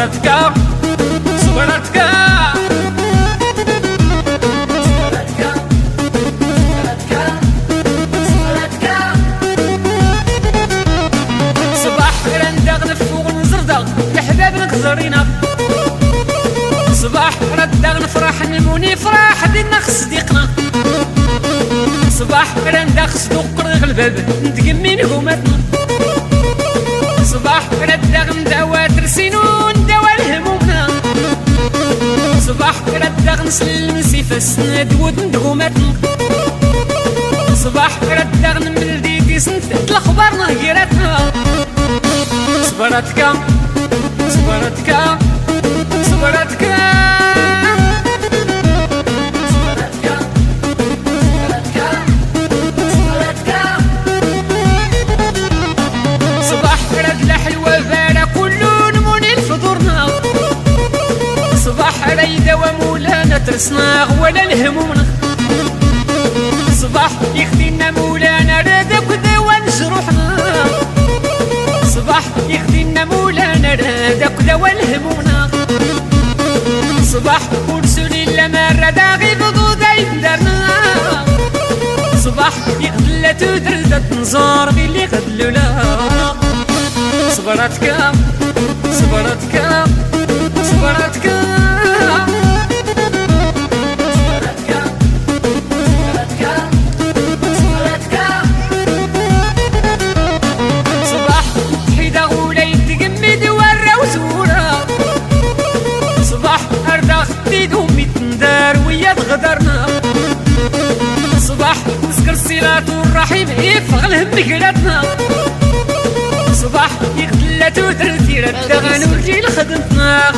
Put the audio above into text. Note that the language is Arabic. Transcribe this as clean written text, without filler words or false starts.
صبرتك صبرتك صباح رندغ نفوق نزردغ الحباب نكزرينا صباح ردغ نفرح نموني فرح دينا صديقنا صباح رندغ صدوق قرغ الباب نتقمي نهوماتنا صباح ردغ نداوى ترسينو نداوى الهمومنا صباح ردغ نسلم نسيفاس ندود ندهوماتنا صباح ردغ نمل ديدي سنت الاخبار نهيراتنا صبرتك صبرتك صبرتك صباح رجلة حلوة بارا كلو نموني الفطورنا صباح ريدة ومولانا ترسنا ولا الهمومنا صباح يخدينا مولانا رادك دوا نجروحنا صباح يخدينا مولانا رادك دوا الهمومنا صباح ورسولي لما ردا غير ضوضا يبدرنا صباح يخدلا تدردت نزار غير اللي غدلولا صبرتك صبرتك صبرتك صباح حيدا غولا يتقمد ورا وزورا صباح أردا خديد أمي تندار ويا تغدرنا صباح نسكر الصلاة والرحيم يفغ الهم قلتنا صباح يغدلات ودرتي ردغن وجي لخدمتنا